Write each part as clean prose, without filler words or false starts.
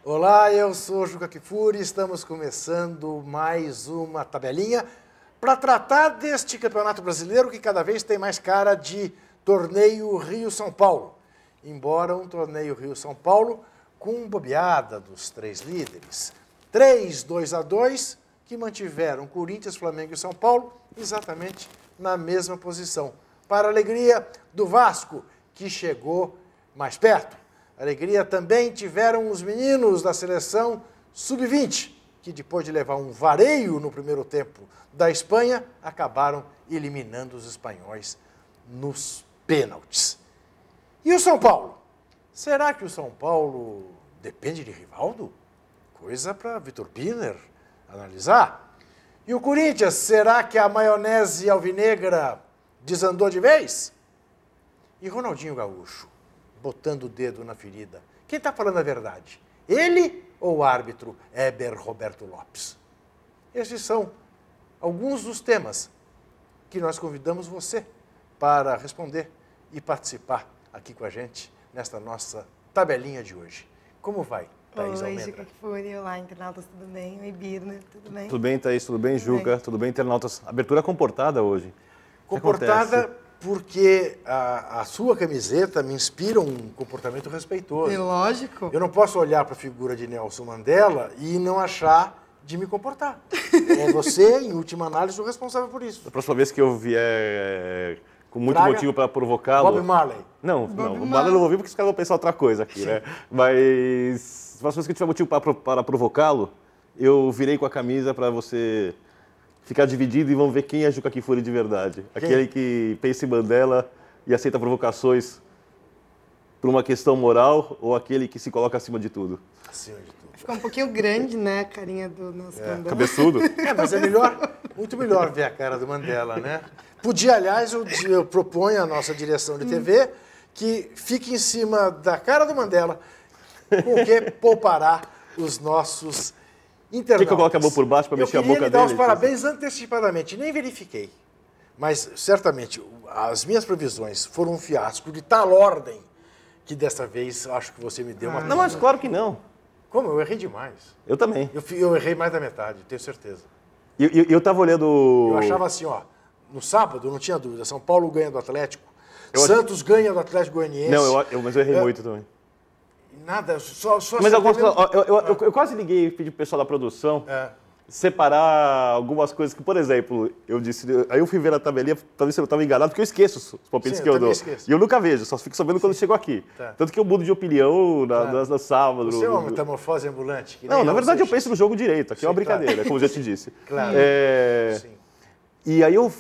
Olá, eu sou o Juca Kfouri, estamos começando mais uma tabelinha para tratar deste campeonato brasileiro que cada vez tem mais cara de torneio Rio-São Paulo. Embora um torneio Rio-São Paulo com bobeada dos três líderes. 2-2 que mantiveram Corinthians, Flamengo e São Paulo exatamente na mesma posição. Para a alegria do Vasco, que chegou mais perto. Alegria também tiveram os meninos da seleção sub-20, que depois de levar um vareio no primeiro tempo da Espanha, acabaram eliminando os espanhóis nos pênaltis. E o São Paulo? Será que o São Paulo depende de Rivaldo? Coisa para Vitor Piner analisar. E o Corinthians, será que a maionese alvinegra desandou de vez? E Ronaldinho Gaúcho? Botando o dedo na ferida. Quem está falando a verdade? Ele ou o árbitro Heber Roberto Lopes? Esses são alguns dos temas que nós convidamos você para responder e participar aqui com a gente nesta nossa tabelinha de hoje. Como vai, Thaís Almendra? Oi, Juca Kfouri. Olá, internautas, tudo bem? Oi, Birner, tudo bem? Tudo bem, Thaís? Tudo bem, Juca? Tudo bem, internautas? Abertura comportada hoje. Comportada porque a sua camiseta me inspira um comportamento respeitoso. É lógico. Eu não posso olhar para a figura de Nelson Mandela e não achar de me comportar. É você, em última análise, o responsável por isso. Da próxima vez que eu vier com muito Traga motivo para provocá-lo... Bob Marley. Não, o Marley eu não vou vir porque os caras vão pensar outra coisa aqui, né? Mas, da próxima vez que eu tiver motivo para provocá-lo, eu virei com a camisa para você ficar dividido e vamos ver quem é Juca Kfouri de verdade. Aquele que pensa em Mandela e aceita provocações por uma questão moral ou aquele que se coloca acima de tudo? Acima de tudo. Ficou um pouquinho grande, né, a carinha do nosso Mandela. Cabeçudo? Mas é melhor, muito melhor ver a cara do Mandela, né? Podia, aliás, eu proponho à nossa direção de TV que fique em cima da cara do Mandela, com o que poupará os nossos internautas. Quer que eu coloque a mão por baixo para mexer a boca dele? Eu queria lhe dar os parabéns antecipadamente, nem verifiquei. Mas, certamente, as minhas previsões foram um fiasco de tal ordem que, dessa vez, acho que você me deu uma... Não, mas claro que não. Como? Eu errei demais. Eu também. Eu errei mais da metade, tenho certeza. Eu estava olhando... Eu achava assim, ó, no sábado, não tinha dúvida, São Paulo ganha do Atlético, Santos ganha do Atlético Goianiense. Não, mas eu errei muito também. Nada, só mas eu quase liguei e pedi pro pessoal da produção separar algumas coisas que, por exemplo, eu disse... Aí eu fui ver a tabelinha para ver se eu estava enganado, porque eu esqueço os palpites que eu dou. Esqueço. E eu nunca vejo, só fico sabendo quando chego aqui. Tá. Tanto que eu mudo de opinião na sábado. Você é uma metamorfose ambulante? Que não, na verdade eu seja. penso no jogo direito. Aqui é uma brincadeira, como eu já te disse. Claro. Sim. E aí eu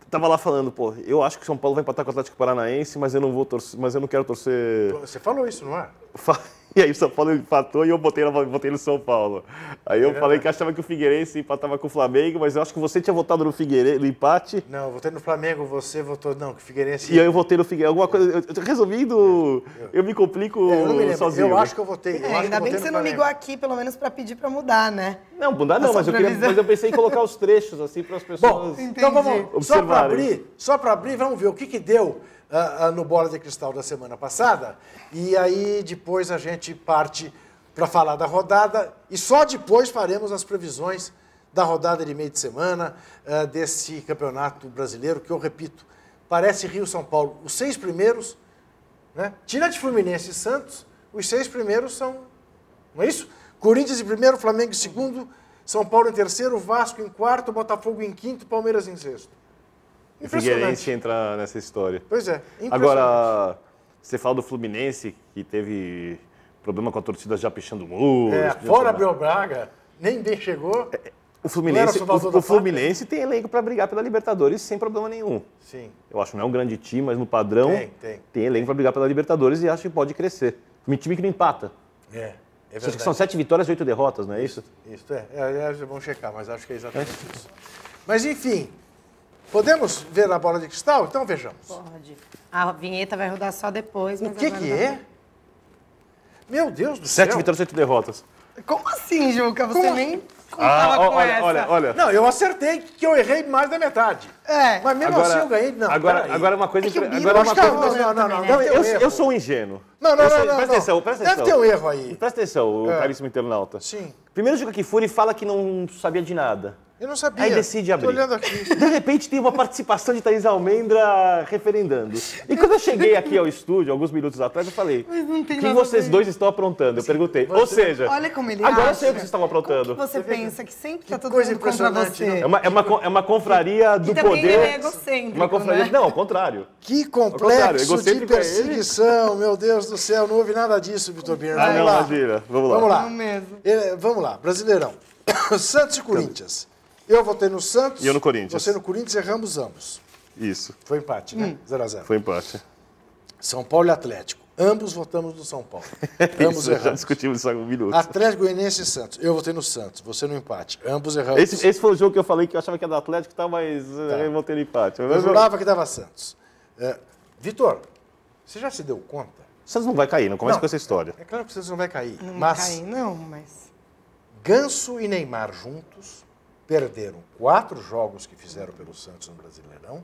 tava lá falando, pô, eu acho que o São Paulo vai empatar com o Atlético Paranaense, mas eu não vou torcer, mas eu não quero torcer... Você falou isso, não é? E aí o São Paulo empatou e eu botei no São Paulo. Aí eu falei que achava que o Figueirense empatava com o Flamengo, mas eu acho que você tinha votado no Figueirense, no empate. Não, eu votei no Flamengo, você votou... Não, que o Figueirense... E aí eu votei no Figueirense, alguma coisa... Resumindo, eu me complico eu não me lembro. sozinho. Eu acho que eu votei. Ainda bem que você não ligou aqui, pelo menos, para pedir para mudar, né? Não, mudar não, mas eu pensei em colocar os trechos, assim, para as pessoas... Bom, então vamos, só para abrir, vamos ver o que deu no Bola de Cristal da semana passada. E aí depois a gente parte para falar da rodada e só depois faremos as previsões da rodada de meio de semana desse campeonato brasileiro, que eu repito, parece Rio-São Paulo. Os 6 primeiros, né? Tira de Fluminense e Santos, os 6 primeiros são, não é isso? Corinthians em primeiro, Flamengo em segundo, São Paulo em terceiro, Vasco em quarto, Botafogo em quinto, Palmeiras em sexto. O Figueirense entra nessa história. Pois é. Agora, você fala do Fluminense, que teve problema com a torcida já pichando o muro. Fora Abel Braga, nem bem chegou. O Fluminense tem elenco para brigar pela Libertadores sem problema nenhum. Sim. Eu acho que não é um grande time, mas no padrão tem elenco para brigar pela Libertadores e acho que pode crescer. Um time que não empata. É verdade. Acho que são 7 vitórias e 8 derrotas, não é isso? Isso, vamos checar, mas acho que é exatamente isso. Mas, enfim, podemos ver a bola de cristal? Então, vejamos. Pode. A vinheta vai rodar só depois. O que é? Meu Deus do céu. 7 vitórias e 8 derrotas. Como assim, Juca? Você nem contava com essa. olha. Não, eu acertei que eu errei mais da metade. É. Mas mesmo assim eu ganhei. Não, peraí. Agora uma coisa... É que o Bino agora uma acho que coisa... Não, eu sou um ingênuo. Não. Presta atenção. Deve ter um erro aí. Presta atenção, o caríssimo internauta. Sim. Primeiro, o Juca Kfouri fala que não sabia de nada. Eu não sabia. Aí decide abrir. Tô olhando aqui. De repente tem uma participação de Thaís Almendra referendando. E quando eu cheguei aqui ao estúdio, alguns minutos atrás, eu falei, Mas não tem o que nada a vocês ver. dois estão aprontando? Eu perguntei. Ou seja, Olha como ele agora eu acha. sei o que vocês estavam aprontando. Como que você pensa que sempre tá todo coisa mundo contra impressionante, você? né? É uma confraria do E também poder. ele é egocêntrico, Uma confraria... né? Não, ao contrário. Que contrário, complexo de egocêntrico é ele. perseguição, meu Deus do céu. Não houve nada disso, Vitor Bino. Ah, Vamos não, lá. imagina. Vamos lá. Vamos lá. Não mesmo. Vamos lá, Brasileirão. Santos e Corinthians. Eu votei no Santos. E eu no Corinthians. Você no Corinthians, erramos ambos. Isso. Foi empate, né? 0x0. Foi empate. São Paulo e Atlético. Ambos votamos no São Paulo. Ambos Isso, já erramos. discutimos isso há um minuto. Atlético Goianiense e Santos. Eu votei no Santos, você no empate. Ambos erramos. Esse foi o jogo que eu falei que eu achava que era do Atlético e tal, mas eu vou ter empate. Eu jurava que dava Santos. Vitor, você já se deu conta? O Santos não vai cair, não começa Não. com essa história. É claro que o Santos não vai cair. Não mas cai, não, mas... Ganso e Neymar juntos perderam 4 jogos que fizeram pelo Santos no Brasileirão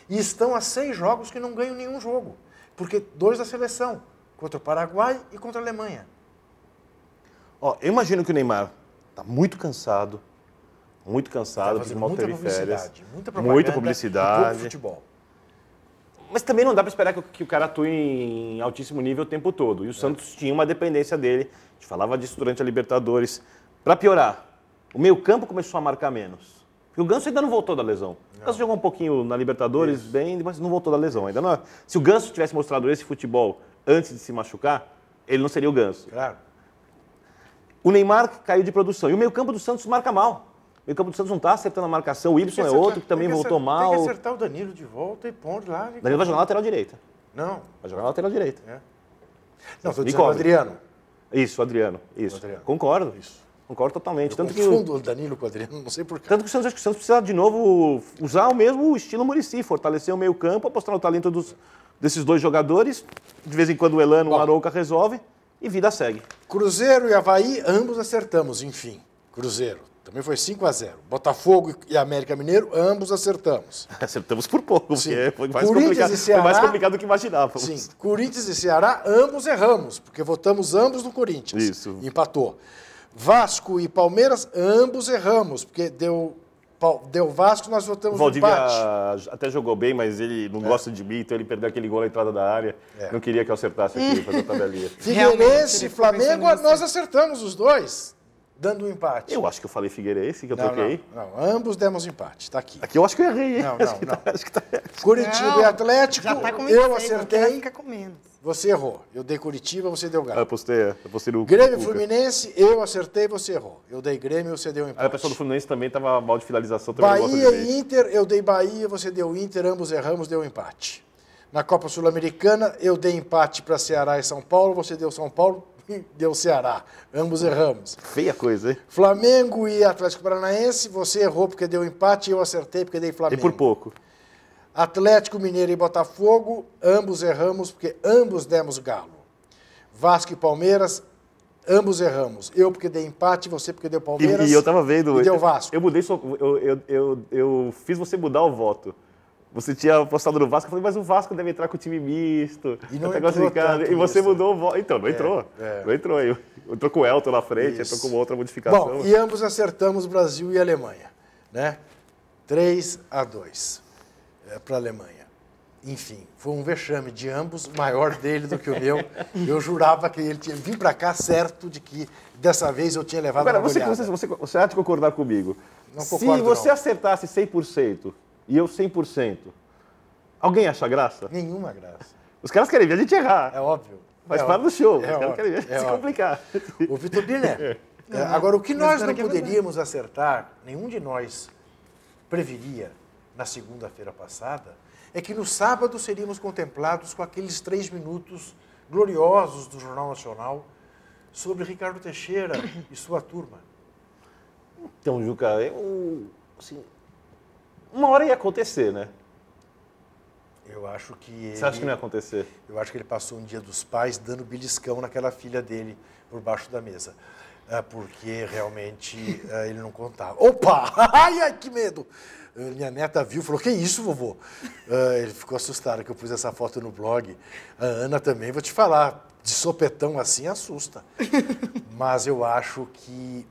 e estão a 6 jogos que não ganham nenhum jogo. Porque 2 da seleção, contra o Paraguai e contra a Alemanha. Ó, eu imagino que o Neymar está muito cansado, Tá fazendo mal muita teve férias. publicidade, muita propaganda Muita e publicidade. pouco futebol. Mas também não dá para esperar que o cara atue em altíssimo nível o tempo todo. E o Santos tinha uma dependência dele. A gente falava disso durante a Libertadores. Para piorar, o meio-campo começou a marcar menos. Porque o Ganso ainda não voltou da lesão. O Ganso jogou um pouquinho na Libertadores, bem, mas não voltou da lesão ainda. Não. Se o Ganso tivesse mostrado esse futebol antes de se machucar, ele não seria o Ganso. Claro. O Neymar caiu de produção. E o meio-campo do Santos marca mal. O meio-campo do Santos não está acertando a marcação. O Ibson é outro que também voltou mal. Tem que acertar o Danilo de volta e pôr lá. O Danilo vai jogar na lateral direita. Não. Vai jogar na lateral direita. Não, estou Me dizendo o cobre. Adriano. Isso, Adriano. Isso. Adriano. Concordo. Isso. Concordo totalmente. Eu Tanto que, confundo o Danilo com o Adriano, não sei porquê. tanto que o Santos, acho que o Santos precisa de novo usar o mesmo estilo Muricy, fortalecer o meio-campo, apostar no talento desses dois jogadores. De vez em quando o Elano, o Arouca resolve e vida segue. Cruzeiro e Avaí, ambos acertamos, enfim. Cruzeiro, também foi 5-0. Botafogo e América Mineiro, ambos acertamos. Acertamos por pouco, Sim. porque foi mais, Corinthians e Ceará- foi mais complicado do que imaginávamos. Sim, Corinthians e Ceará, ambos erramos, porque votamos ambos no Corinthians. Isso. Empatou. Vasco e Palmeiras, ambos erramos, porque deu Vasco, nós O votamos no Valdívia empate. até jogou bem, mas ele não gosta de mim, então ele perdeu aquele gol na entrada da área. É. Não queria que eu acertasse aqui, fazer a tabelinha. Figueirense Realmente, e ele ficou Flamengo, pensando nós acertamos os dois, dando um empate. Eu acho que eu falei Figueirense, que eu Não, troquei. não, ambos demos empate, está aqui. Aqui eu acho que eu errei, hein? Não, Acho não, que não. tá- acho que tá- Curitiba Não, e Atlético, já tá com eu 26, vai acertei, ficar com menos. você errou. Eu dei Curitiba, você deu Eu Galo. apostei no Grêmio e Cuca. Fluminense, eu acertei, você errou. Eu dei Grêmio, você deu Aí empate. o pessoal do Fluminense também tava mal de finalização, também não gosta de Bahia ver. e Inter, eu dei Bahia, você deu Inter, ambos erramos, deu empate. Na Copa Sul-Americana, eu dei empate para Ceará e São Paulo, você deu São Paulo e deu Ceará. Ambos erramos. Feia coisa, hein? Flamengo e Atlético Paranaense, você errou porque deu empate, eu acertei porque dei E Flamengo. por pouco. Atlético Mineiro e Botafogo, ambos erramos porque ambos demos Galo. Vasco e Palmeiras, ambos erramos. Eu porque dei empate, você porque deu Palmeiras. E eu tava vendo. E deu Vasco. Eu mudei eu fiz você mudar o voto. Você tinha apostado no Vasco, eu falei, mas o Vasco deve entrar com o time misto. E não até entrou classificado. tanto E você nisso. mudou o voto. Então, não entrou. Não entrou aí. Entrou com o Elton na frente, Isso. entrou com uma outra modificação. Bom, e ambos acertamos Brasil e Alemanha, né? 3-2 para a Alemanha. Enfim, foi um vexame de ambos, maior dele do que o meu. Eu jurava que ele tinha vindo para cá certo de que dessa vez eu tinha levado Agora, uma goleada. você há de concordar comigo. Não Se concordo, você não. acertasse 100% e eu 100%, alguém acha graça? Nenhuma graça. Os caras querem ver a gente errar. É óbvio. Faz é parte do óbvio. show. É Os caras óbvio. querem ver a gente É se óbvio. complicar. O Vitor Biner. Agora, o que nós não espera que é verdade. poderíamos acertar, nenhum de nós previria na segunda-feira passada, é que no sábado seríamos contemplados com aqueles 3 minutos gloriosos do Jornal Nacional sobre Ricardo Teixeira e sua turma. Então, Juca, assim, uma hora ia acontecer, né? Eu acho que ele, Você acha que não ia acontecer? eu acho que ele passou um dia dos pais dando beliscão naquela filha dele por baixo da mesa. porque realmente ele não contava. Opa! Ai, que medo! Minha neta viu e falou, que isso, vovô? Ele ficou assustado que eu pus essa foto no blog. A Ana também, vou te falar, de sopetão assim assusta. Mas eu acho que...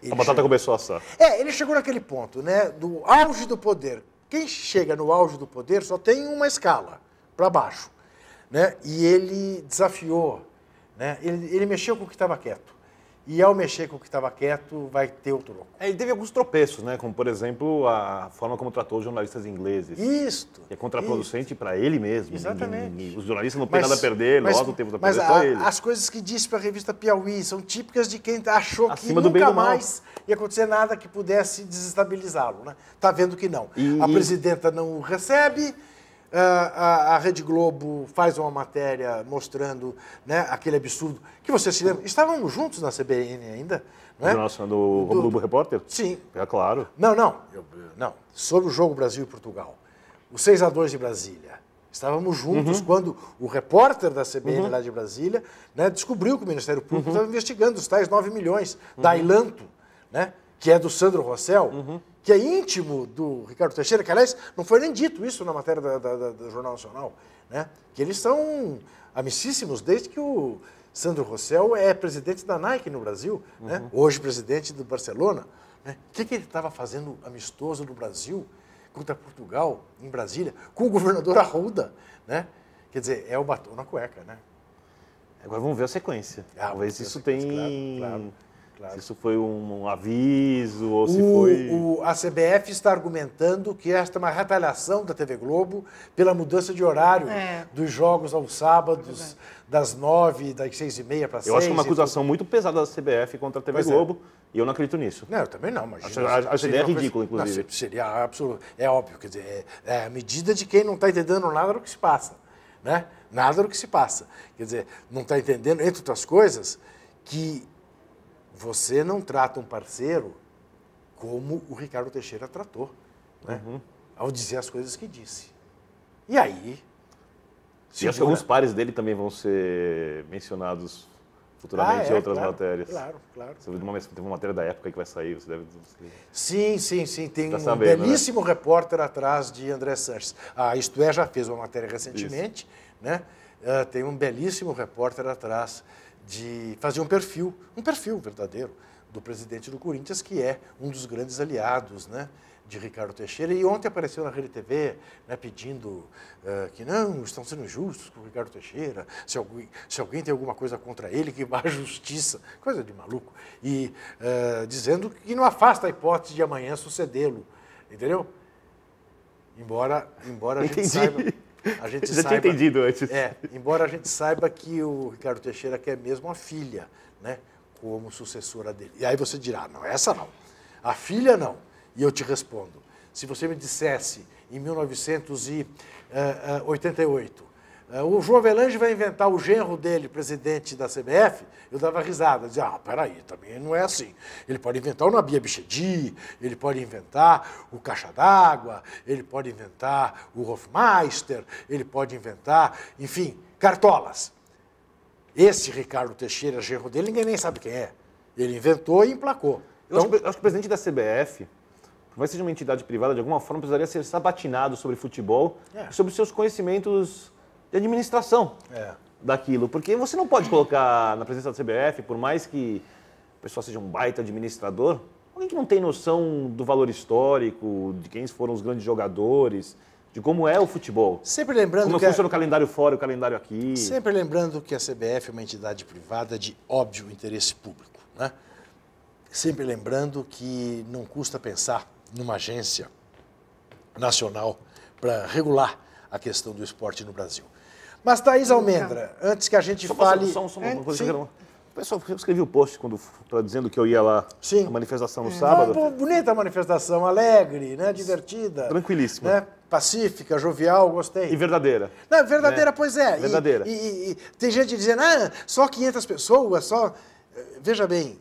a batata começou a assar. Ele chegou naquele ponto, né, do auge do poder. Quem chega no auge do poder só tem uma escala, para baixo. Né? E ele desafiou, né? Ele mexeu com o que estava quieto. E ao mexer com o que estava quieto, vai ter o troco. Ele teve alguns tropeços, né? Como, por exemplo, a forma como tratou os jornalistas ingleses. Isto. Que é contraproducente para ele mesmo. Exatamente. Os jornalistas não têm nada a perder, nós não temos a perder, só ele. As coisas que disse para a revista Piauí são típicas de quem achou Acima que do bem e nunca do mal. mais ia acontecer nada que pudesse desestabilizá-lo. Né? Tá vendo que não. A presidenta não o recebe. A Rede Globo faz uma matéria mostrando, né, aquele absurdo que você se lembra. Estávamos juntos na CBN ainda, não é? Do Globo Repórter? Sim. É claro. Não. Sobre o jogo Brasil e Portugal. O 6-2 de Brasília. Estávamos juntos quando o repórter da CBN lá de Brasília, né, descobriu que o Ministério Público estava investigando os tais 9 milhões da Ailanto, né, que é do Sandro Rossell, que é íntimo do Ricardo Teixeira, que, aliás, não foi nem dito isso na matéria do Jornal Nacional, né? Que eles são amicíssimos desde que o Sandro Rossell é presidente da Nike no Brasil, né? Hoje presidente do Barcelona. Né? O que ele estava fazendo amistoso no Brasil contra Portugal, em Brasília, com o governador Arruda, né? Quer dizer, é o batom na cueca, né? Agora vamos ver a sequência. Talvez isso tem... Claro. Se isso foi um aviso ou se foi... A CBF está argumentando que esta é uma retaliação da TV Globo pela mudança de horário dos jogos aos sábados, das 9, das 6h30 para 6. Eu acho que é uma acusação muito pesada da CBF contra a TV Globo e eu não acredito nisso. Não, eu também não. Imagina, acho a ideia ridícula, inclusive. Não, seria absoluto. É óbvio, quer dizer, é a medida de quem não está entendendo nada do que se passa. Né? Nada do que se passa. Quer dizer, não está entendendo, entre outras coisas, que você não trata um parceiro como o Ricardo Teixeira tratou, né? Ao dizer as coisas que disse. E aí... E acho que alguns pares dele também vão ser mencionados futuramente em outras matérias. Claro. Você viu tem uma matéria da época que vai sair, você deve... Sim. Tem um sabendo, belíssimo repórter atrás de André Sanches. A Isto É já fez uma matéria recentemente, né? Tem um belíssimo repórter atrás de fazer um perfil verdadeiro do presidente do Corinthians, que é um dos grandes aliados, né, de Ricardo Teixeira. E ontem apareceu na Rede TV, né, pedindo que não, estão sendo injustos com o Ricardo Teixeira, se alguém tem alguma coisa contra ele, que vá à justiça, coisa de maluco. E dizendo que não afasta a hipótese de amanhã sucedê-lo, entendeu? Embora a gente saiba... Já tinha entendido antes. Embora a gente saiba que o Ricardo Teixeira quer mesmo a filha, né, como sucessora dele. E aí você dirá, não, essa não. A filha não. E eu te respondo, se você me dissesse em 1988, o João Avelange vai inventar o genro dele, presidente da CBF, eu dava risada, dizia, peraí, também não é assim. Ele pode inventar o Nabi Abichedi, ele pode inventar o Caixa d'Água, ele pode inventar o Hofmeister, ele pode inventar, enfim, cartolas. Esse Ricardo Teixeira, genro dele, ninguém nem sabe quem é. Ele inventou e emplacou. Eu acho que o presidente da CBF, por mais que seja uma entidade privada, de alguma forma precisaria ser sabatinado sobre futebol e sobre seus conhecimentos de administração daquilo. Porque você não pode colocar na presença da CBF, por mais que o pessoal seja um baita administrador, alguém que não tem noção do valor histórico, de quem foram os grandes jogadores, de como é o futebol. Sempre lembrando como funciona o calendário fora e o calendário aqui. Sempre lembrando que a CBF é uma entidade privada de óbvio interesse público, né? Sempre lembrando que não custa pensar numa agência nacional para regular a questão do esporte no Brasil. Mas, Thaís Almendra, antes que a gente fale... Só uma coisa. O pessoal, eu escrevi o post quando estava dizendo que eu ia lá na manifestação no sábado. Bonita a manifestação, alegre, né? Divertida. Tranquilíssima. Né? Pacífica, jovial, gostei. E verdadeira. Não, verdadeira, né? Pois é. Verdadeira. E tem gente dizendo, só 500 pessoas, só... Veja bem,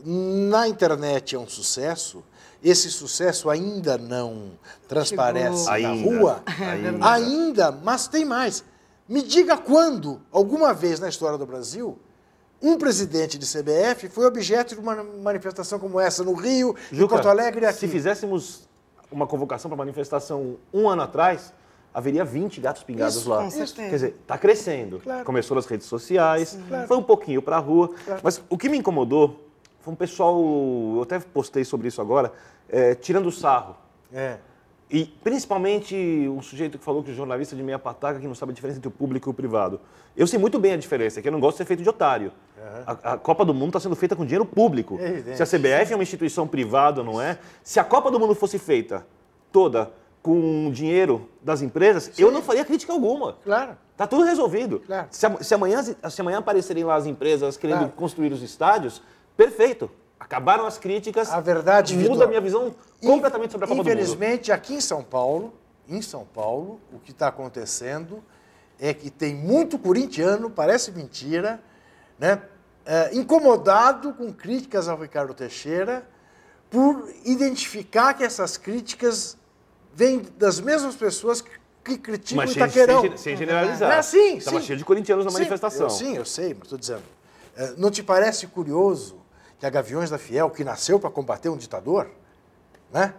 na internet é um sucesso, esse sucesso ainda não transparece na rua, ainda, mas tem mais. Me diga quando, alguma vez na história do Brasil, um presidente de CBF foi objeto de uma manifestação como essa no Rio, Juca, em Porto Alegre e aqui. Se fizéssemos uma convocação para manifestação um ano atrás, haveria 20 gatos pingados Isso, lá. com certeza. Quer dizer, está crescendo. Claro. Começou nas redes sociais, Claro. foi um pouquinho para a rua. Claro. Mas o que me incomodou foi um pessoal, eu até postei sobre isso agora, tirando sarro. É. E principalmente um sujeito que falou que o jornalista de meia pataca que não sabe a diferença entre o público e o privado. Eu sei muito bem a diferença, que eu não gosto de ser feito de otário. A Copa do Mundo está sendo feita com dinheiro público. É evidente. Se a CBF é uma instituição privada, não é? Se a Copa do Mundo fosse feita toda com dinheiro das empresas, eu não faria crítica alguma. Claro. Está tudo resolvido. Claro. Se amanhã aparecerem lá as empresas querendo Claro. construir os estádios, perfeito. Acabaram as críticas. A verdade, muda Vitor, a minha visão completamente sobre a Copa do Mundo. Infelizmente, aqui em São Paulo, o que está acontecendo é que tem muito corintiano, parece mentira, né, incomodado com críticas ao Ricardo Teixeira, por identificar que essas críticas vêm das mesmas pessoas que criticam Mas o Itaquerão. sem generalizar. É, sim, Estava sim. cheio de corintianos na Sim, manifestação. eu sei, mas estou dizendo. Não te parece curioso que a Gaviões da Fiel, que nasceu para combater um ditador, né,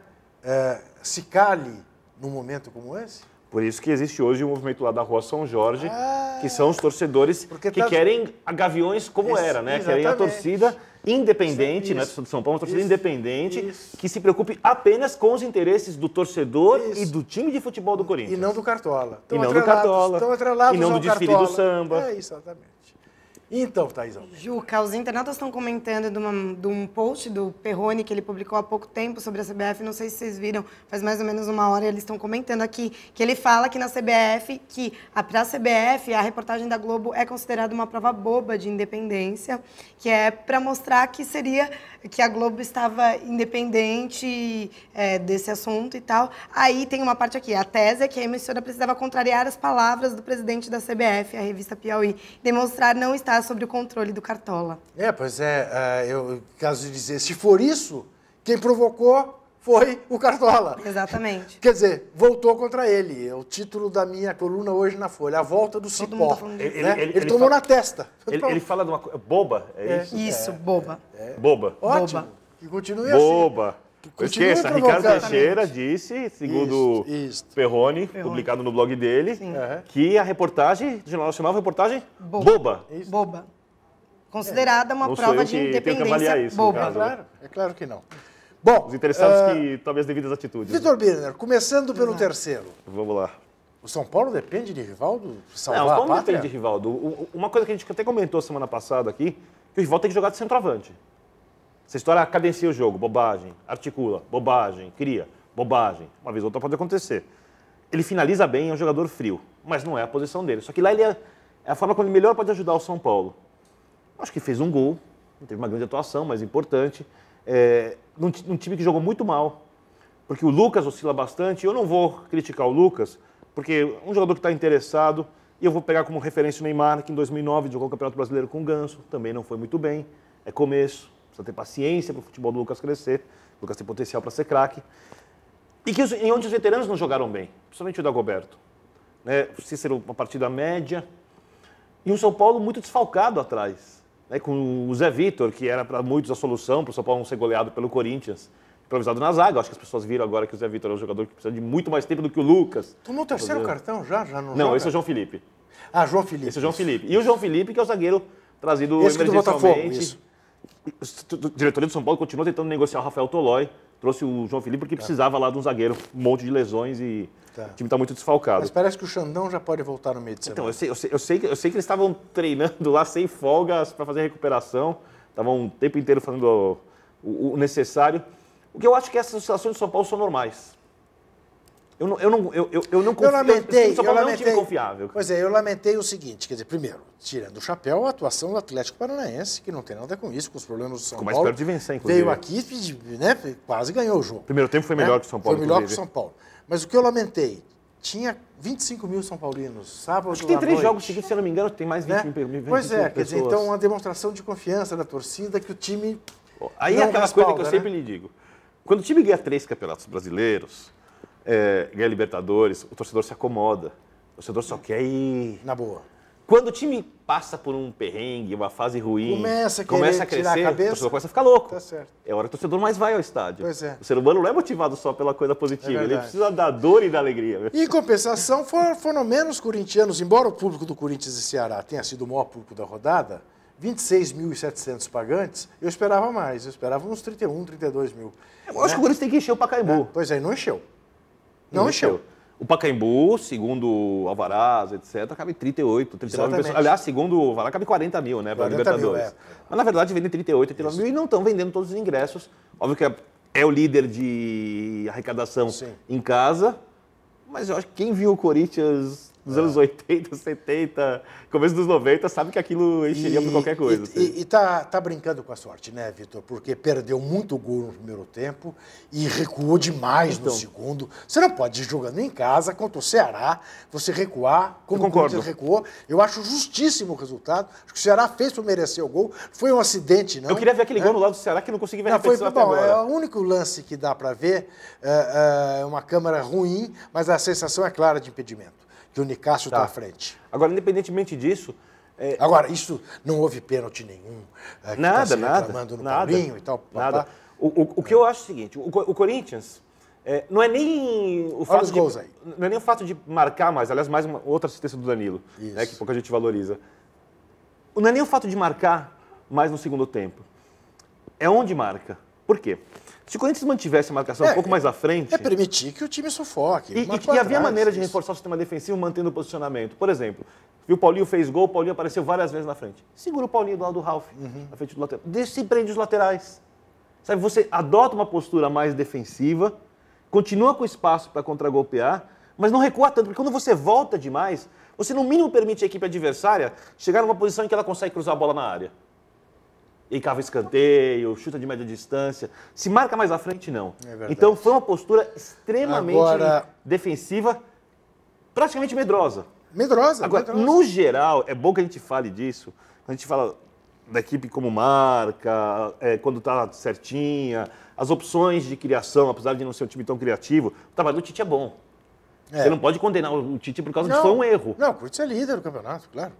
se cale num momento como esse? Por isso que existe hoje o movimento lá da Rua São Jorge, que são os torcedores Porque que querem a Gaviões como Isso, era, né? Querem a exatamente. torcida independente, Isso. não é torcida de São Paulo, uma torcida Isso. independente, Isso. que se preocupe apenas com os interesses do torcedor Isso. e do time de futebol do Corinthians. E não do Cartola. E não do Cartola. Estão atrelados E não do ao desfile Cartola. do samba. É, exatamente. Então, Thaís Almeida. Juca, os internautas estão comentando de um post do Perrone que ele publicou há pouco tempo sobre a CBF, não sei se vocês viram, faz mais ou menos uma hora, eles estão comentando aqui, que ele fala que na CBF, para a CBF, a reportagem da Globo é considerada uma prova boba de independência, que é para mostrar que a Globo estava independente desse assunto e tal. Aí tem uma parte aqui, a tese é que a emissora precisava contrariar as palavras do presidente da CBF, a revista Piauí, demonstrar não estar sobre o controle do Cartola. Pois caso de dizer, se for isso, quem provocou foi o Cartola. Exatamente. Quer dizer, voltou contra ele. É o título da minha coluna hoje na Folha, a volta do Todo mundo cipó. tá falando disso. Ele tomou na testa. Ele fala de uma coisa boba, é isso? Isso, boba. Boba. Ótimo. Boba. Que continue assim. Boba. Não Continue esqueça, provocando. Ricardo Teixeira disse, segundo Isso. Perrone, publicado no blog dele, Aham. que a reportagem do Jornal Nacional é uma reportagem boba. Boba. Considerada uma Não sou prova eu de que tenho que independência avaliar isso, no boba. caso. É claro que não. Bom, Os interessados que tomem as devidas atitudes. Vitor Birner, começando pelo terceiro. Vamos lá. O São Paulo depende de Rivaldo Não, salvar o a Paulo pátria? depende de Rivaldo. Uma coisa que a gente até comentou semana passada aqui, que o Rivaldo tem que jogar de centroavante. Essa história cadencia o jogo, bobagem, articula, bobagem, cria, bobagem. Uma vez ou outra pode acontecer. Ele finaliza bem, é um jogador frio, mas não é a posição dele. Só que lá ele é a forma como ele melhor pode ajudar o São Paulo. Acho que fez um gol, não teve uma grande atuação, mas importante. Num time que jogou muito mal, porque o Lucas oscila bastante. Eu não vou criticar o Lucas, porque é um jogador que está interessado, e eu vou pegar como referência o Neymar, que em 2009 jogou o Campeonato Brasileiro com o Ganso, também não foi muito bem, é começo, precisa ter paciência para o futebol do Lucas crescer, o Lucas tem potencial para ser craque. E onde os veteranos não jogaram bem, principalmente o Dagoberto. O Cícero, uma partida média, e um São Paulo muito desfalcado atrás. Com o Zé Vitor, que era para muitos a solução para o São Paulo não ser goleado pelo Corinthians, improvisado na zaga. Acho que as pessoas viram agora que o Zé Vitor é um jogador que precisa de muito mais tempo do que o Lucas. Tomou o terceiro cartão já? Não, joga? esse é o João Felipe. Ah, João Felipe. Esse é o João Felipe. E o João Felipe, que é o zagueiro trazido Esse que do Botafogo, emergencialmente. isso. A diretoria do São Paulo continuou tentando negociar o Rafael Tolói. Trouxe o João Felipe porque precisava lá de um zagueiro. Um monte de lesões e o time está muito desfalcado. Mas parece que o Xandão já pode voltar no meio de semana. Então, eu sei que eles estavam treinando lá sem folgas para fazer a recuperação. Estavam o tempo inteiro fazendo o necessário. O que eu acho que essas oscilações do São Paulo são normais. Eu não confio. Eu lamentei. O São Paulo não é um time confiável. Pois é, eu lamentei o seguinte, quer dizer, primeiro, tirando o chapéu, a atuação do Atlético Paranaense, que não tem nada a ver com isso, com os problemas do São Ficou mais Paulo. perto de vencer, inclusive. Veio aqui, né, quase ganhou o jogo. Primeiro tempo foi melhor que o São Paulo, Foi melhor que o inclusive. São Paulo. Mas o que eu lamentei, tinha 25 mil São Paulinos, sábado Acho que tem à 3 noite, jogos seguidos, se eu não me engano, tem mais 20 né? mil Pois é, quer pessoas. dizer, então uma demonstração de confiança da torcida que o time Aí não é aquela respalda, coisa que eu sempre lhe digo. Quando o time ganha 3 campeonatos brasileiros, ganha Libertadores, o torcedor se acomoda. O torcedor só quer ir. Na boa. Quando o time passa por um perrengue, uma fase ruim, Começa a crescer, tirar a o cabeça. torcedor começa a ficar louco. Tá certo. É a hora que o torcedor mais vai ao estádio. Pois é. O ser humano não é motivado só pela coisa positiva, ele verdade. precisa da dor e da alegria. Em compensação, foram menos corintianos, embora o público do Corinthians e Ceará tenha sido o maior público da rodada, 26.700 pagantes, eu esperava mais, eu esperava uns 31, 32 mil. Eu acho que o Corinthians tem que encher o Pacaembu. Pois é, não encheu. Não encheu. O Pacaembu, segundo o Alvaraz, etc., cabe 38, 39 mil pessoas. Aliás, segundo o Alvaraz, cabe 40 mil, né, para 40 mil, Libertadores. Mas, na verdade, vendem 38, 39 mil e não estão vendendo todos os ingressos. Óbvio que é o líder de arrecadação em casa, mas eu acho que quem viu o Corinthians nos anos 80, 70, começo dos 90, sabe que aquilo encheria por qualquer coisa. E tá brincando com a sorte, né, Vitor? Porque perdeu muito gol no primeiro tempo e recuou demais no segundo. Você não pode ir jogando em casa contra o Ceará, você recuar, como o Corinthians recuou. Eu acho justíssimo o resultado. Acho que o Ceará fez para merecer o gol. Foi um acidente, não? Eu queria ver aquele gol no lado do Ceará que não consegui ver a repetição até agora. É o único lance que dá para ver, é uma câmera ruim, mas a sensação é clara de impedimento. Que o Nicásio está à frente. Agora, independentemente disso... Agora, isso não houve pênalti nenhum. Nada. No Paulinho e tal. Nada. O que eu acho é o seguinte, o Corinthians não é nem o fato de... gols aí. Não é nem o fato de marcar mais, aliás, mais uma outra assistência do Danilo, né, que pouca gente valoriza. Não é nem o fato de marcar mais no segundo tempo. É onde marca. Por quê? Se o Corinthians mantivesse a marcação um pouco mais à frente... É permitir que o time sufoque. E havia maneira de reforçar o sistema defensivo mantendo o posicionamento. Por exemplo, viu o Paulinho fez gol, o Paulinho apareceu várias vezes na frente. Segura o Paulinho do lado do Ralf, na frente do lateral. Se prende os laterais. Sabe, você adota uma postura mais defensiva, continua com espaço para contragolpear, mas não recua tanto, porque quando você volta demais, você no mínimo permite a equipe adversária chegar numa posição em que ela consegue cruzar a bola na área. E cava escanteio, chuta de média distância. Se marca mais à frente, não. Então foi uma postura extremamente defensiva, praticamente medrosa. Agora, no geral, é bom que a gente fale disso. A gente fala da equipe como marca, quando está certinha, as opções de criação, apesar de não ser um time tão criativo, o trabalho do Tite é bom. Você não pode condenar o Tite por causa de que foi um erro. Não, o Corinthians é líder do campeonato, claro.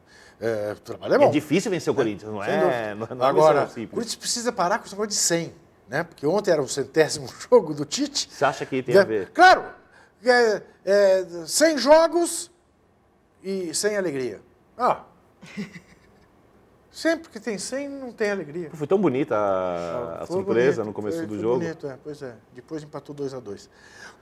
O trabalho é bom. É difícil vencer o Corinthians, não é? Agora, o Corinthians precisa parar com esse negócio de 100, né? Porque ontem era o 100º jogo do Tite. Você acha que tem a ver? Claro, 100 jogos e sem alegria. Sempre que tem 100, não tem alegria. Foi tão bonita a surpresa no começo do jogo. Bonito, pois é. Depois empatou 2-2.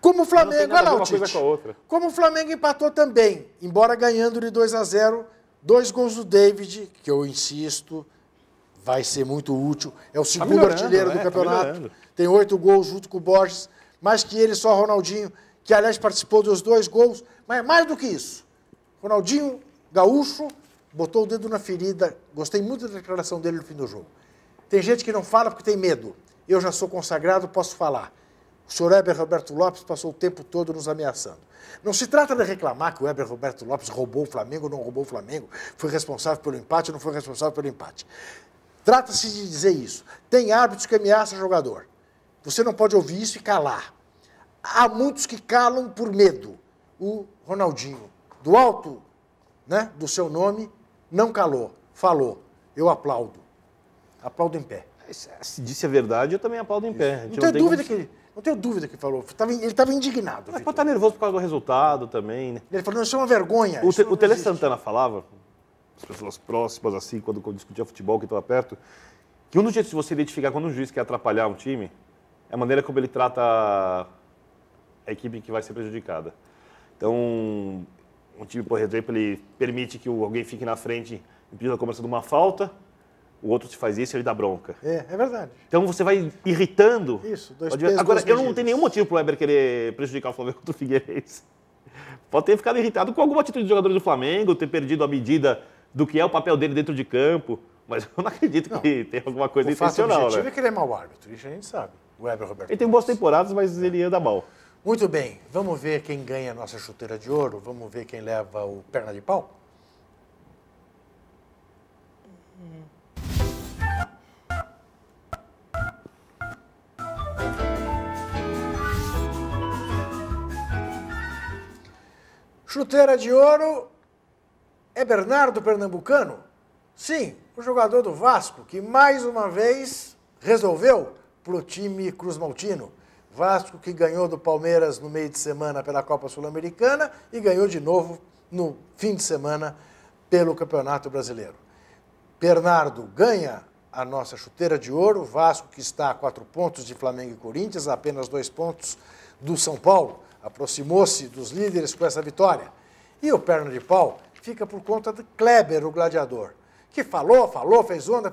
Como o Flamengo, olha lá o Tite. Uma coisa com a outra. Como o Flamengo empatou também, embora ganhando de 2-0, 2 gols do David, que eu insisto, vai ser muito útil. É o segundo artilheiro do campeonato. Tem 8 gols junto com o Borges. Mais que ele, só Ronaldinho, que aliás participou dos 2 gols. Mas mais do que isso, Ronaldinho, gaúcho, botou o dedo na ferida. Gostei muito da declaração dele no fim do jogo. Tem gente que não fala porque tem medo. Eu já sou consagrado, posso falar. O senhor Heber Roberto Lopes passou o tempo todo nos ameaçando. Não se trata de reclamar que o Heber Roberto Lopes roubou o Flamengo ou não roubou o Flamengo, foi responsável pelo empate ou não foi responsável pelo empate. Trata-se de dizer isso. Tem árbitros que ameaçam o jogador. Você não pode ouvir isso e calar. Há muitos que calam por medo. O Ronaldinho, do alto, né, do seu nome, não calou, falou. Eu aplaudo. Aplaudo em pé. Se disse a verdade, eu também aplaudo em pé. Não tenho dúvida que ele falou. Ele estava indignado. Mas pode estar nervoso por causa do resultado também, né? Ele falou, isso é uma vergonha. O Tele Santana falava, as pessoas próximas, assim, quando discutia futebol, que estava perto, que um dos jeitos de você identificar quando um juiz quer atrapalhar um time é a maneira como ele trata a equipe que vai ser prejudicada. Então, um time, por exemplo, ele permite que alguém fique na frente e pedindo a cobrança de uma falta, o outro te faz isso e ele dá bronca. É verdade. Então você vai irritando. Isso, Agora, eu não tenho nenhum motivo para o Weber querer prejudicar o Flamengo contra o Figueirense. Pode ter ficado irritado com alguma atitude de jogadores do Flamengo, ter perdido a medida do que é o papel dele dentro de campo, mas eu não acredito que tenha alguma coisa intencional. O objetivo é que ele é mau árbitro, isso a gente sabe. O Weber Roberto. Ele tem boas temporadas, mas ele anda mal. Muito bem, vamos ver quem ganha a nossa chuteira de ouro, vamos ver quem leva o perna de pau? Chuteira de ouro É Bernardo Pernambucano? Sim, o jogador do Vasco, que mais uma vez resolveu para o time Cruz-Maltino. Vasco que ganhou do Palmeiras no meio de semana pela Copa Sul-Americana e ganhou de novo no fim de semana pelo Campeonato Brasileiro. Bernardo ganha a nossa chuteira de ouro, Vasco que está a 4 pontos de Flamengo e Corinthians, a apenas 2 pontos do São Paulo, aproximou-se dos líderes com essa vitória. E o perna de pau fica por conta de Kleber, o gladiador, que falou, fez onda,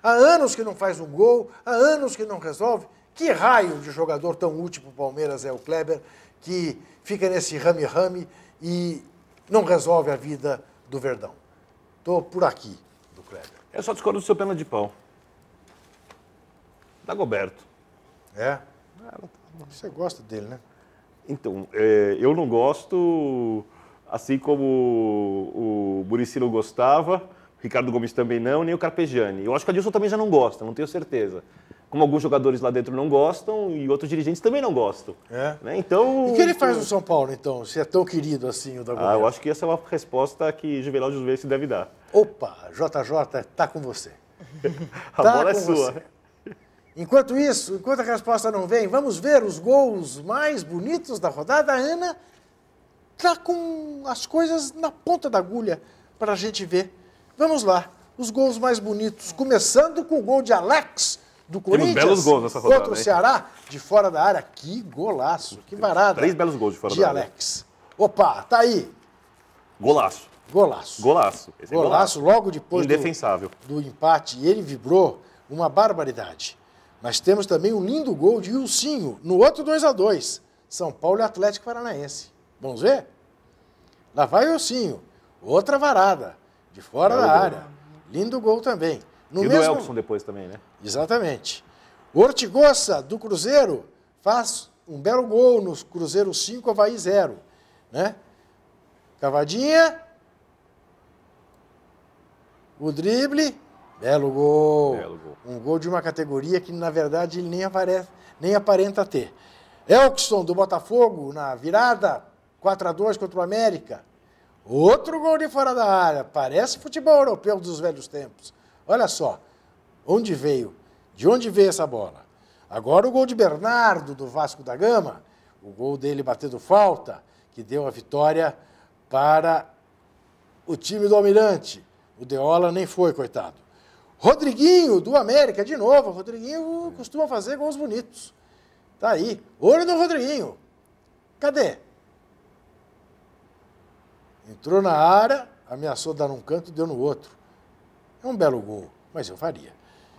há anos que não faz um gol, há anos que não resolve. Que raio de jogador tão útil para o Palmeiras é o Kleber, que fica nesse rame-rame e não resolve a vida do Verdão. Estou por aqui, do Kleber. Eu só discordo do seu perna de pau. Dagoberto. É? Você gosta dele, né? Então, eu não gosto, assim como o Muricy não gostava, o Ricardo Gomes também não, nem o Carpegiani. Eu acho que o Adilson também já não gosta, não tenho certeza. Como alguns jogadores lá dentro não gostam e outros dirigentes também não gostam. É. Né? Então, e o que ele faz no São Paulo, então, se é tão querido assim o Dagoberto? Eu acho que essa é uma resposta que Juvenal Juvencio deve dar. Opa, JJ, está com você. A bola é sua. Você. Enquanto isso, enquanto a resposta não vem, vamos ver os gols mais bonitos da rodada. A Ana está com as coisas na ponta da agulha para a gente ver. Vamos lá, os gols mais bonitos, começando com o gol de Alex, do Corinthians, belos gols nessa rodada, contra o Ceará, de fora da área. Que golaço, que varada. 3 belos gols de fora da área. De Alex. Opa, tá aí. Golaço. Golaço. Golaço. Esse golaço logo depois indefensável. Do empate. E ele vibrou uma barbaridade. Mas temos também um lindo gol de Ilcinho, no outro 2-2. São Paulo e Atlético Paranaense. Vamos ver? Lá vai o Ilcinho. Outra varada. De fora da área. Lindo gol também. No e mesmo... do Elkson depois também, né? Exatamente. O Ortigosa, do Cruzeiro, faz um belo gol no Cruzeiro 5, Avaí 0. Né? Cavadinha. O drible. Belo gol. Um gol de uma categoria que, na verdade, ele nem aparenta ter. Elkson, do Botafogo, na virada, 4-2 contra o América. Outro gol de fora da área. Parece futebol europeu dos velhos tempos. Olha só, onde veio, de onde veio essa bola. Agora o gol de Bernardo, do Vasco da Gama, o gol dele batendo falta, que deu a vitória para o time do Almirante. O Deola nem foi, coitado. Rodriguinho, do América, de novo. O Rodriguinho costuma fazer gols bonitos. Tá aí, olho do Rodriguinho. Cadê? Entrou na área, ameaçou dar num canto, deu no outro. É um belo gol, mas eu faria.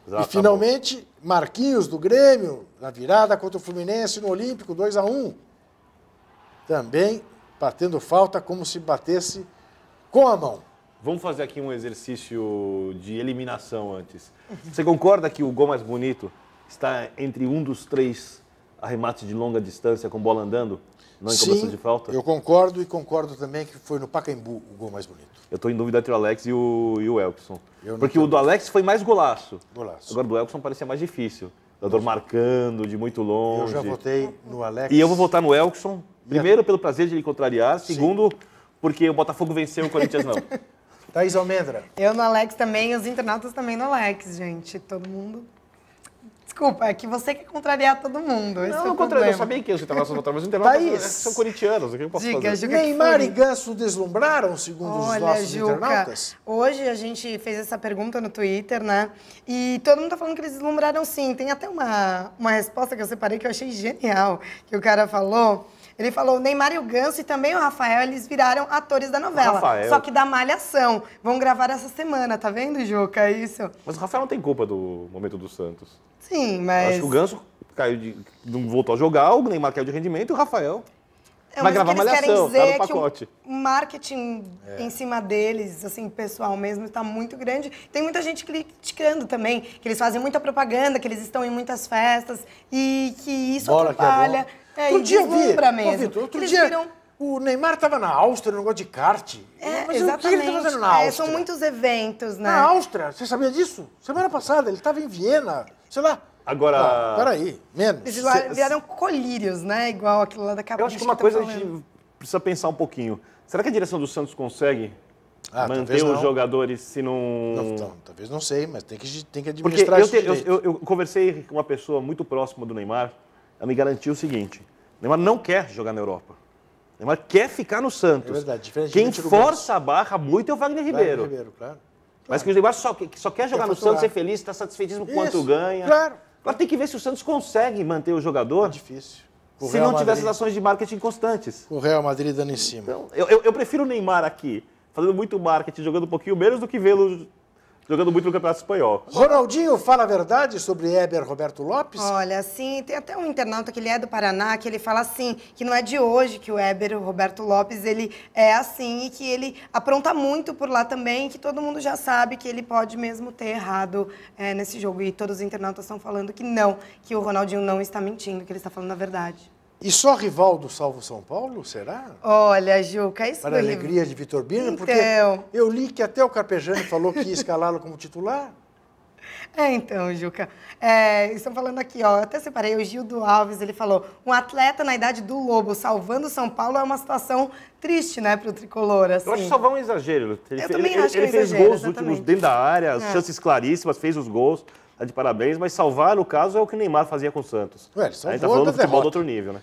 E finalmente, Marquinhos do Grêmio, na virada contra o Fluminense no Olímpico, 2-1. Também batendo falta como se batesse com a mão. Vamos fazer aqui um exercício de eliminação antes. Você concorda que o gol mais bonito está entre um dos 3 arremates de longa distância com bola andando, não em cobrança de falta? Eu concordo e concordo também que foi no Pacaembu o gol mais bonito. Eu estou em dúvida entre o Alex e o Elkson. Porque o do Alex foi mais golaço. Agora o do Elkson parecia mais difícil. O jogador marcando de muito longe. Eu já votei no Alex. E eu vou votar no Elkson. Primeiro, pelo prazer de ele contrariar. Segundo, porque o Botafogo venceu e o Corinthians não. Thaís Almendra. Eu no Alex também, os internautas também no Alex, gente. Todo mundo... Desculpa, é que você quer contrariar todo mundo. Não, não contraria. Eu sabia que os internautas votaram, mas os internautas são corintianos. O que eu posso fazer? Juca, Neymar e Ganso deslumbraram, segundo os nossos internautas? Hoje a gente fez essa pergunta no Twitter, né? E todo mundo tá falando que eles deslumbraram sim. Tem até uma resposta que eu separei que eu achei genial, que o cara falou... Ele falou, o Neymar e o Ganso e também o Rafael, eles viraram atores da novela. Só que da Malhação. Vão gravar essa semana, tá vendo, Juca? Isso. Mas o Rafael não tem culpa do momento do Santos. Sim, mas... Acho que o Ganso não voltou a jogar, o Neymar caiu de rendimento e o Rafael vai gravar Malhação, tá no pacote. O marketing em cima deles, assim, pessoal mesmo, está muito grande. Tem muita gente criticando também, que eles fazem muita propaganda, que eles estão em muitas festas e que isso atrapalha. E deslumbra mesmo. Outro dia, o Neymar estava na Áustria, no negócio de kart. Mas exatamente. o que ele está fazendo na Áustria? São muitos eventos, né? Na Áustria, você sabia disso? Semana passada, ele estava em Viena, sei lá. Agora... Peraí, menos. Eles viraram colírios, né? Igual aquilo lá da Capricho. Eu acho que uma coisa a gente precisa pensar um pouquinho. Será que a direção do Santos consegue Manter os jogadores se não... Talvez não sei, mas tem que Porque administrar isso direito. eu conversei com uma pessoa muito próxima do Neymar, ela me garantiu o seguinte, o Neymar não quer jogar na Europa. O Neymar quer ficar no Santos. É verdade, Quem força a barra muito é o Wagner Ribeiro. Claro. Mas que o Neymar só quer jogar no Santos, ser feliz, está satisfeitíssimo com quanto ganha. Claro. Agora tem que ver se o Santos consegue manter o jogador. É difícil. Se não tiver essas ações de marketing constantes. O Real Madrid dando em cima. Então, eu prefiro o Neymar aqui, fazendo muito marketing, jogando um pouquinho menos do que vê-lo jogando muito no Campeonato Espanhol. Ronaldinho fala a verdade sobre Éber Roberto Lopes? Olha, assim, tem até um internauta que ele é do Paraná, que ele fala assim, que não é de hoje que o Éber, o Roberto Lopes, ele é assim e que ele apronta muito por lá também, que todo mundo já sabe que ele pode mesmo ter errado nesse jogo. E todos os internautas estão falando que não, que o Ronaldinho não está mentindo, que ele está falando a verdade. E só Rivaldo salva o São Paulo, será? Olha, Juca, isso Para a alegria de Vitor Birner, então... porque eu li que até o Carpegiani falou que ia escalá-lo como titular. Então, Juca, estão falando aqui, ó, eu até separei, o Gildo Alves, ele falou, um atleta na idade do Lobo salvando o São Paulo é uma situação triste, né, para o Tricolor, assim. Eu acho que salvar um exagero. Ele fez gols últimos dentro da área, chances claríssimas, fez os gols, tá de parabéns, mas salvar, no caso, é o que o Neymar fazia com o Santos. Ué, a gente tá falando do futebol do outro nível, né?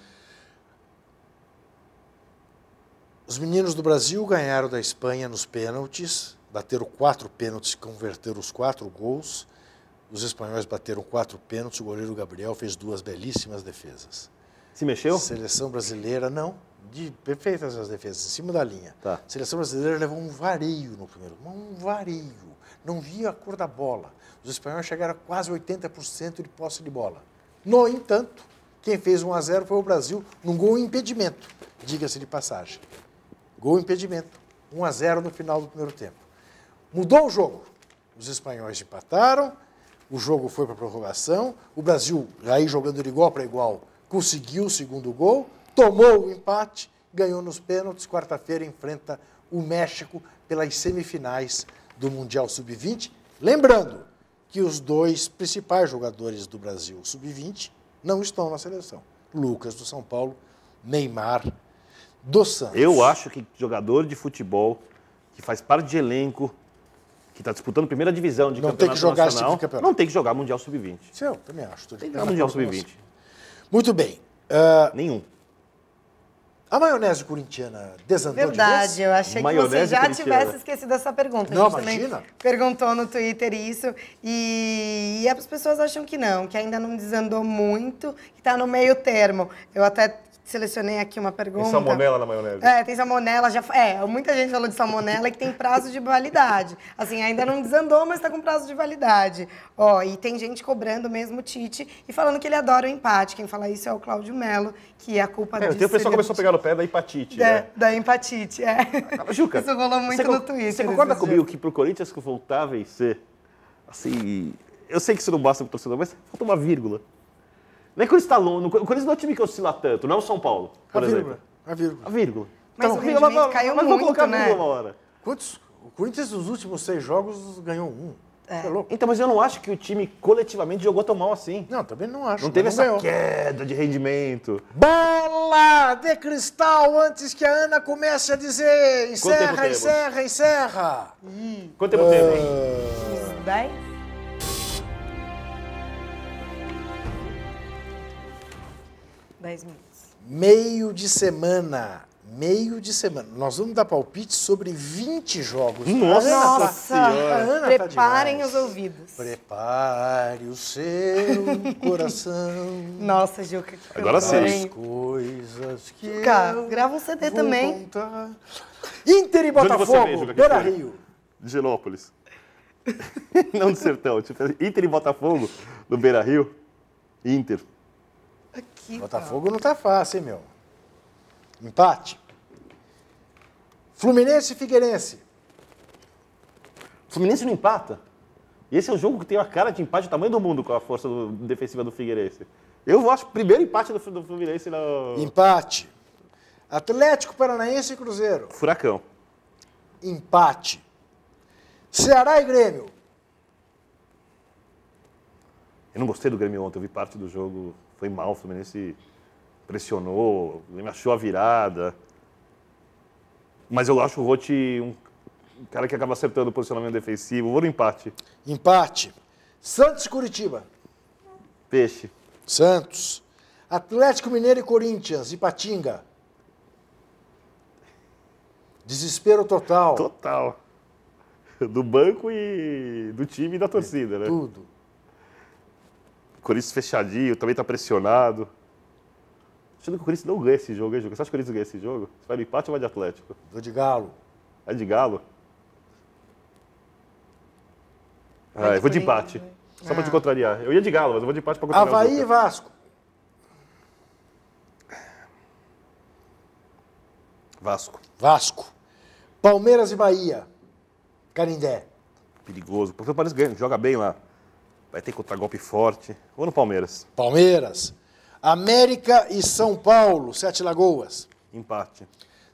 Os meninos do Brasil ganharam da Espanha nos pênaltis, bateram 4 pênaltis, converteram os 4 gols. Os espanhóis bateram 4 pênaltis, o goleiro Gabriel fez 2 belíssimas defesas. Se mexeu? Seleção brasileira, não. Perfeitas as defesas, em cima da linha. Tá. Seleção brasileira levou um vareio no primeiro. Um vareio. Não via a cor da bola. Os espanhóis chegaram a quase 80% de posse de bola. No entanto, quem fez 1-0 foi o Brasil, num gol impedimento, diga-se de passagem. Gol impedimento. 1-0 no final do primeiro tempo. Mudou o jogo. Os espanhóis empataram, o jogo foi para a prorrogação, o Brasil, aí jogando de igual para igual, conseguiu o segundo gol, tomou o empate, ganhou nos pênaltis, quarta-feira enfrenta o México pelas semifinais do Mundial Sub-20. Lembrando que os 2 principais jogadores do Brasil Sub-20 não estão na seleção. Lucas do São Paulo, Neymar do Santos. Eu acho que jogador de futebol que faz parte de elenco, que está disputando primeira divisão de campeonato nacional, esse tipo de campeonato. Não tem que jogar Mundial Sub-20. Eu também acho. Tem que jogar Mundial Sub-20. Muito bem. Nenhum. A maionese corintiana desandou Verdade, de vez? eu achei que você já tivesse esquecido essa pergunta. Não, a gente imagina. também perguntou no Twitter isso e as pessoas acham que não, que ainda não desandou muito, que está no meio termo. Eu até selecionei aqui uma pergunta. Tem salmonela na maionese. Tem salmonela, muita gente falou de salmonela e que tem prazo de validade. Assim, ainda não desandou, mas está com prazo de validade. E tem gente cobrando mesmo o Tite e falando que ele adora o empate. Quem fala isso é o Cláudio Melo, que a culpa disso... O pessoal começou a pegar no pé da hepatite, Da empatite, Juca, isso rolou muito no Twitter. Você concorda comigo que pro Corinthians que voltar a vencer, assim, eu sei que isso não basta pro torcedor, mas falta uma vírgula. Não é que o Corinthians está longe, o Corinthians não é um time que oscila tanto, não é o São Paulo, por exemplo. A vírgula. A vírgula. Mas o rendimento caiu muito, vamos colocar né? a vírgula uma hora. O Corinthians nos últimos 6 jogos ganhou 1. Você é louco? Então, mas eu não acho que o time coletivamente jogou tão mal assim. Não, também não acho. Não teve essa queda de rendimento. Bola de cristal antes que a Ana comece a dizer encerra, encerra, encerra. Quanto tempo teve? Uns 10? 10 minutos. Meio de semana. Nós vamos dar palpite sobre 20 jogos. Nossa! Preparem os ouvidos. Prepare o seu coração. Nossa, Juca. Agora sim. As coisas que Juca, grava um CD também. Contar. Inter e Botafogo, Beira-Rio. De Genópolis. Não do Sertão. Inter e Botafogo no Beira-Rio. Inter. Aqui, Botafogo não tá fácil, hein, meu? Empate. Fluminense e Figueirense. Fluminense não empata. E esse é um jogo que tem uma cara de empate do tamanho do mundo com a força defensiva do Figueirense. Eu acho o primeiro empate do Fluminense no... Empate. Atlético Paranaense e Cruzeiro. Furacão. Empate. Ceará e Grêmio. Eu não gostei do Grêmio ontem, eu vi parte do jogo, foi mal, o Fluminense pressionou, o Grêmio achou a virada. Mas eu acho o Rotti cara que acaba acertando o posicionamento defensivo. Vou no empate. Empate. Santos e Curitiba. Peixe. Santos. Atlético Mineiro e Corinthians. Ipatinga. Desespero total. Total. Do banco e do time e da torcida, né? Tudo. Corinthians fechadinho, também tá pressionado. Achando que o Corinthians não ganha esse jogo, hein, Juca? Você acha que o Corinthians ganha esse jogo? Você vai no empate ou vai de Atlético? Vou de Galo. Vai de Galo? Vai de Eu vou de Corinthians, empate. né? Só pra te contrariar. Eu ia de Galo, mas eu vou de empate pra contrariar o Avaí e Juca. Vasco. Vasco. Vasco. Palmeiras e Bahia. Canindé. Perigoso. Porque o Palmeiras ganha, joga bem lá. Vai ter contra-golpe forte. Vou no Palmeiras. Palmeiras. América e São Paulo. Sete Lagoas. Empate.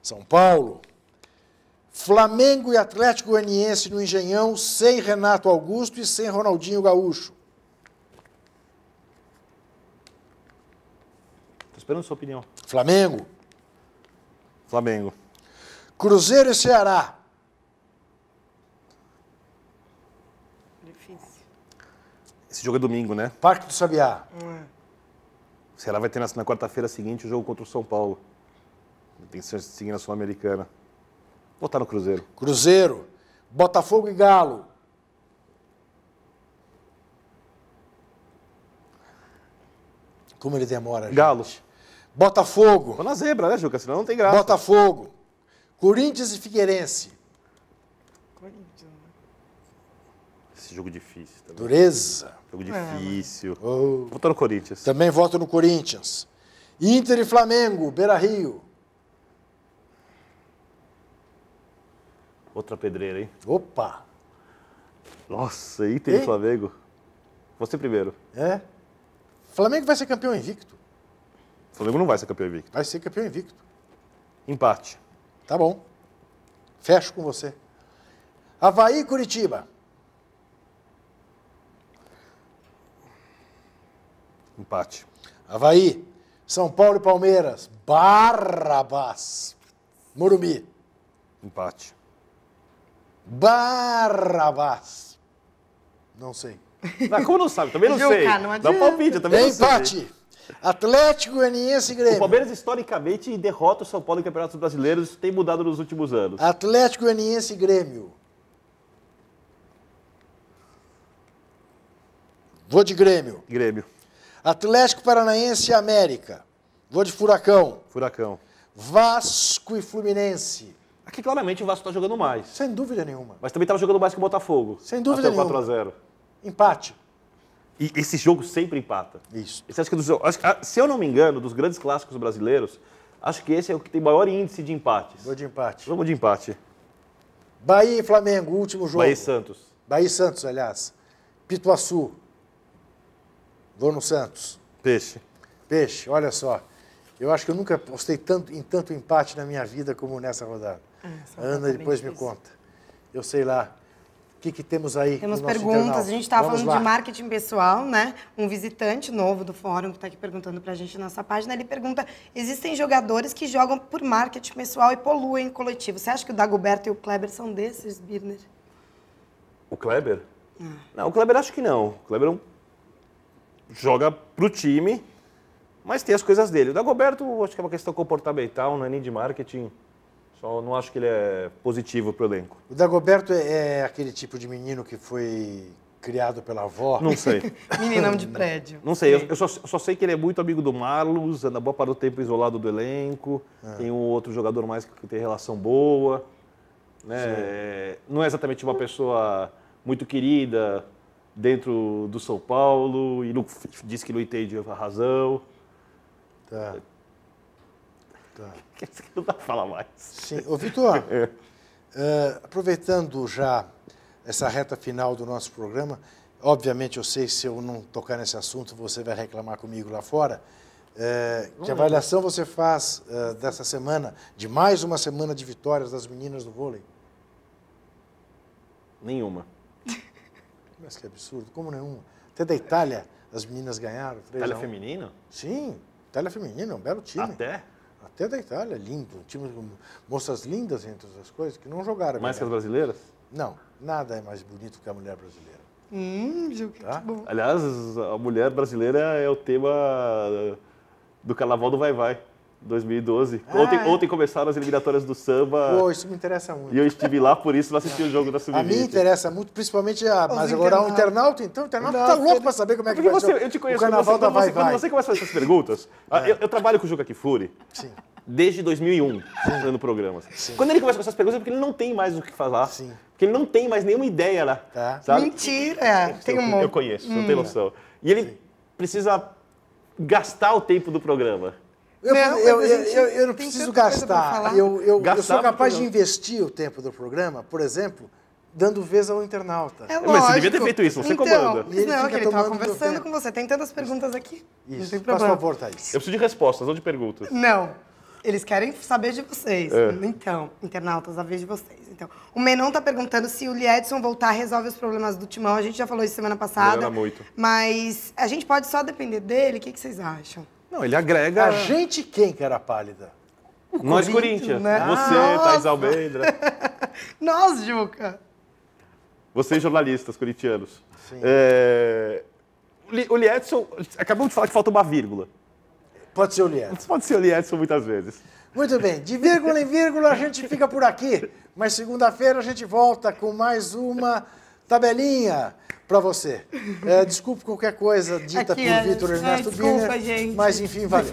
São Paulo. Flamengo e Atlético Goianiense no Engenhão, sem Renato Augusto e sem Ronaldinho Gaúcho. Tô esperando a sua opinião. Flamengo. Flamengo. Cruzeiro e Ceará. Difícil. Esse jogo é domingo, né? Parque do Sabiá. O Ceará vai ter na quarta-feira seguinte o jogo contra o São Paulo. Tem que seguir na Sul-Americana. Vou botar no Cruzeiro. Cruzeiro. Botafogo e Galo. Como ele demora, gente. Galo. Botafogo. Vou na zebra, né, Juca? Senão não tem graça. Botafogo. Corinthians e Figueirense. Corinthians, né? Esse jogo difícil também. Dureza. Jogo difícil. Oh. Vou botar no Corinthians. Também voto no Corinthians. Inter e Flamengo. Beira-Rio. Outra pedreira, hein? Opa. Nossa, Inter Hein? e Flamengo. Você primeiro. É? Flamengo vai ser campeão invicto. O Flamengo não vai ser campeão invicto. Vai ser campeão invicto. Empate. Tá bom. Fecho com você. Avaí e Curitiba. Empate. Avaí. São Paulo e Palmeiras. Barrabás. Morumbi. Empate. Barrabás. Não sei. Ah, como não sabe? Também não Juca, sei. não Dá adianta. palpite, eu também não sei. Empate. Atlético Goianiense e O Grêmio. Palmeiras, historicamente, derrota o São Paulo em campeonatos brasileiros. Isso tem mudado nos últimos anos. Atlético Goianiense e Grêmio. Vou de Grêmio. Grêmio. Atlético Paranaense e América. Vou de Furacão. Furacão. Vasco e Fluminense. Aqui, claramente, o Vasco está jogando mais. Sem dúvida nenhuma. Mas também estava jogando mais que o Botafogo. Sem dúvida Até o nenhuma. 4-0. Empate. E esse jogo sempre empata. Isso. Esse acho que se eu não me engano, dos grandes clássicos brasileiros, acho que esse é o que tem maior índice de empates. Vou de empate. Vamos de empate. Bahia e Flamengo, último jogo. Bahia e Santos. Bahia e Santos, aliás. Pituaçu. Vou no Santos. Peixe. Peixe, olha só. Eu acho que eu nunca postei em tanto empate na minha vida como nessa rodada. Essa A Ana rodada é depois me difícil. conta. Eu sei lá. O que temos aí? Temos no nosso perguntas, internauta? a gente estava Vamos falando lá. de marketing pessoal, né? Um visitante novo do fórum que está aqui perguntando para a gente na nossa página, ele pergunta, existem jogadores que jogam por marketing pessoal e poluem o coletivo. Você acha que o Dagoberto e o Kleber são desses, Birner? O Kleber? Não, o Kleber acho que não. O Kleber joga pro time, mas tem as coisas dele. O Dagoberto, acho que é uma questão comportamental, não é nem de marketing. Só não acho que ele é positivo pro elenco. O Dagoberto é aquele tipo de menino que foi criado pela avó. Não sei. Meninão de prédio. Não sei, eu só sei que ele é muito amigo do Marlos, anda boa parte do tempo isolado do elenco, tem um outro jogador mais que tem relação boa. Né? Não é exatamente uma pessoa muito querida dentro do São Paulo e diz que não entende a razão. Tá. Tá. Não dá pra falar mais. Sim. Ô, Vitor, aproveitando já essa reta final do nosso programa, obviamente eu sei que se eu não tocar nesse assunto, você vai reclamar comigo lá fora. Que avaliação você faz dessa semana, de mais uma semana de vitórias das meninas do vôlei? Nenhuma. Mas que absurdo, como nenhuma? Até da Itália, as meninas ganharam 3-1. Itália feminino? Sim, Itália feminina, é um belo time. Até? Até da Itália, lindo. Um time com moças lindas, entre outras coisas, que não jogaram. Mais que as brasileiras? Não, nada é mais bonito que a mulher brasileira. Juca, Tá? que bom. Aliás, a mulher brasileira é o tema do Carnaval do Vai Vai, 2012. Ontem começaram as eliminatórias do samba. Pô, isso me interessa muito. E eu estive lá, por isso não assisti o jogo da A Sub-20. mim interessa muito, principalmente mas agora o internauta, então o internauta tá louco para saber como é que Porque vai ser eu te conheço, o Carnaval da Vai quando Vai. você começa a fazer essas perguntas, eu trabalho com o Juca Kfouri Sim. desde 2001, fazendo programas. Quando ele começa com essas perguntas é porque ele não tem mais o que falar, Sim. porque ele não tem mais nenhuma ideia lá, Tá. sabe? Mentira! Tem um Eu monte. conheço, não tem noção. E ele precisa gastar o tempo do programa. Eu não tem preciso tanta coisa pra gastar. falar. Eu Gastar sou capaz pro de investir o tempo do programa, por exemplo, dando vez ao internauta. É lógico. Mas você devia ter feito isso, você então, comanda. E ele Não, fica que ele tava tomando meu conversando tempo. com você. Tem tantas perguntas aqui. Não Isso, tem faz problema. favor, Thaís. Eu preciso de respostas, não de perguntas. Não. Eles querem saber de vocês. É. Então, internautas, a vez de vocês. Então, o Menon tá perguntando se o Liedson voltar resolve os problemas do Timão. A gente já falou isso semana passada. Melhora muito. Mas a gente pode só depender dele? O que vocês acham? Não, ele agrega... A gente quem que era pálida? Nós, Corinthians, Corinthians. né? Você, Nossa! Thaís Almendra. Nós, Juca! Vocês, jornalistas corintianos. Sim. O Liedson, acabamos de falar que falta uma vírgula. Pode ser o Liedson. Pode ser o Liedson muitas vezes. Muito bem, de vírgula em vírgula a gente fica por aqui, mas segunda-feira a gente volta com mais uma tabelinha para você. Desculpe qualquer coisa dita Aqui, por Vitor Ernesto desculpa, Biner, gente. mas enfim, valeu.